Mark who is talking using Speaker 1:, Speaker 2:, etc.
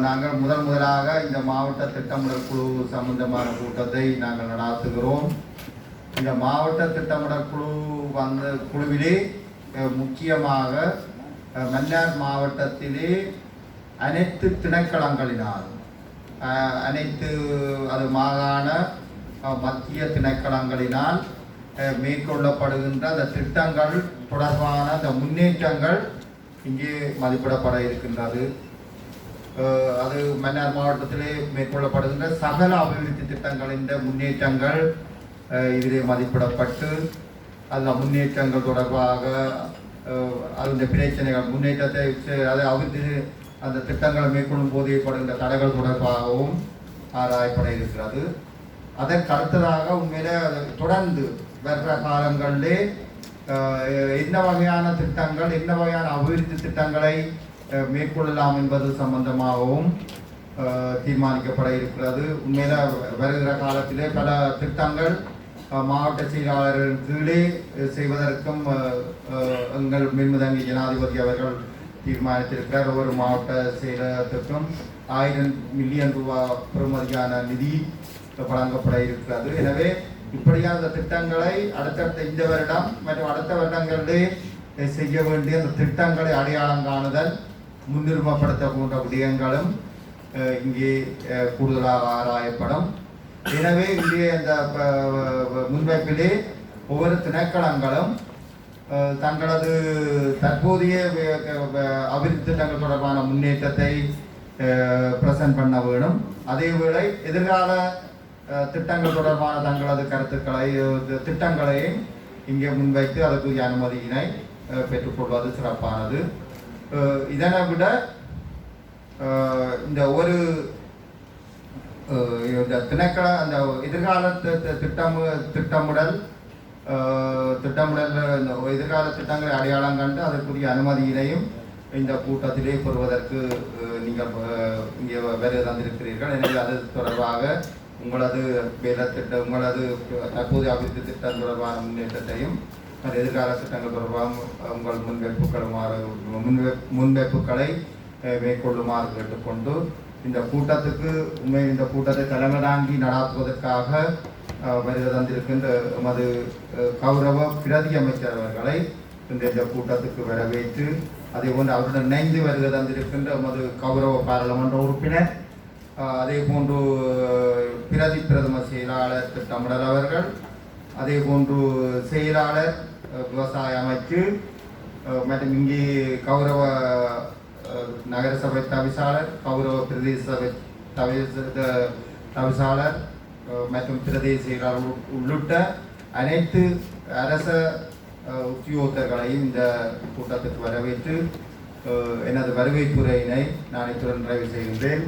Speaker 1: நாங்கள் முதலாக இந்த மாவட்ட திட்டமிடல் குழு சம்பந்தமான கூட்டத்தை நாங்கள் நடாத்துகிறோம். இந்த மாவட்ட திட்டமிடல் குழுவிலே முக்கியமாக மன்னார் மாவட்டத்திலே அனைத்து திணைக்களங்களினால் அனைத்து அது மாகாண மத்திய திணைக்களங்களினால் மேற்கொள்ளப்படுகின்ற அந்த திட்டங்கள் தொடர்பான அந்த முன்னேற்றங்கள் இங்கே மதிப்பிடப்பட இருக்கின்றது. அது மன்னார் மாவட்டத்திலே மேற்கொள்ளப்படுகின்ற சகல அபிவிருத்தி திட்டங்களின் முன்னேற்றங்கள் இதிலே மதிப்பிடப்பட்டு அந்த முன்னேற்றங்கள் தொடர்பாக அந்த பிரச்சனைகள் முன்னேற்றத்தை அதை அபிவிருத்தி அந்த திட்டங்களை மேற்கொள்ளும் போது ஏற்படுகின்ற தடைகள் தொடர்பாகவும் ஆராயப்பட இருக்கிறது. அதற்கு அடுத்ததாக உண்மையிலே தொடர்ந்து வருகிற காலங்களிலே என்ன வகையான திட்டங்கள் என்ன வகையான அபிவிருத்தி திட்டங்களை மேற்கொள்ளலாம் என்பது சம்பந்தமாகவும் தீர்மானிக்கப்பட இருக்கிறது. உண்மையில வருகிற காலத்திலே பல திட்டங்கள் மாவட்ட செயலாளர்கள் கீழே செய்வதற்கும் எங்கள் மின்முதங்கி ஜனாதிபதி அவர்கள் தீர்மானித்திருக்கிறார். ஒவ்வொரு மாவட்ட செயலகத்துக்கும் 1000 மில்லியன் ரூபாய் பெறுமதியான நிதி வழங்கப்பட இருக்கிறது. எனவே இப்படியான திட்டங்களை அடுத்தடுத்த இந்த வருடம் மற்றும் அடுத்த வருடங்களிலே செய்ய வேண்டிய அந்த திட்டங்களை அடையாளம் காணுதல் முன்னுரிமைப்படுத்த போன்ற விடயங்களும் இங்கே கூடுதலாக ஆராயப்படும். எனவே இங்கே இந்த முன்வைப்பிலே ஒவ்வொரு திணைக்களங்களும் தங்களது தற்போதைய அபிவிருத்தி திட்டங்கள் தொடர்பான முன்னேற்றத்தை பிரசன்ட் பண்ண வேண்டும். அதேவேளை எதிர்கால திட்டங்கள் தொடர்பான தங்களது கருத்துக்களை திட்டங்களையும் இங்கே முன்வைத்து அதற்குரிய அனுமதியினை பெற்றுக்கொள்வது சிறப்பானது. இதனை விட இந்த ஒரு இந்த திணைக்கள அந்த எதிர்கால திட்டமிடல் இந்த எதிர்கால திட்டங்களை அடையாளம் கண்டு அதற்குரிய அனுமதியினையும் இந்த கூட்டத்திலே பெறுவதற்கு நீங்கள் இங்கே வேறு தந்திருக்கிறீர்கள். எனவே அது தொடர்பாக உங்களது வேலை திட்டம் உங்களது தற்போதைய அபிவிருத்தி திட்டம் தொடர்பான முன்னேற்றத்தையும் எதிர்கால திட்டங்கள் தொடர்பாக உங்கள் முன்வைப்புகளை மேற்கொள்ளுமாறு கேட்டுக்கொண்டு இந்த கூட்டத்துக்கு இந்த கூட்டத்தை தலைமை தாங்கி நடாத்துவதற்காக வருகை தந்திருக்கின்ற எமது கௌரவ பிரதி அமைச்சர் அவர்களை இந்த கூட்டத்துக்கு வரவேற்று அதே போன்று அவருடன் இணைந்து வருகை தந்திருக்கின்ற எமது கௌரவ பாராளுமன்ற உறுப்பினர் அதே போன்று பிரதி பிரதம செயலாளர் திட்டமிடல் அவர்கள் அதே போன்று செயலாளர் விவசாய அமைச்சு மற்றும் இங்கே கௌரவ நகரசபை தவிசாளர் கௌரவ பிரதேச சபை தவிசாளர் மற்றும் பிரதேச செயலாளர் உள்ளிட்ட அனைத்து அரச உத்தியோகத்தர்களையும் இந்த கூட்டத்துக்கு வரவேற்று எனது வருகைத்துறையினை நான் இத்துடன் நிறைவு செய்கின்றேன்.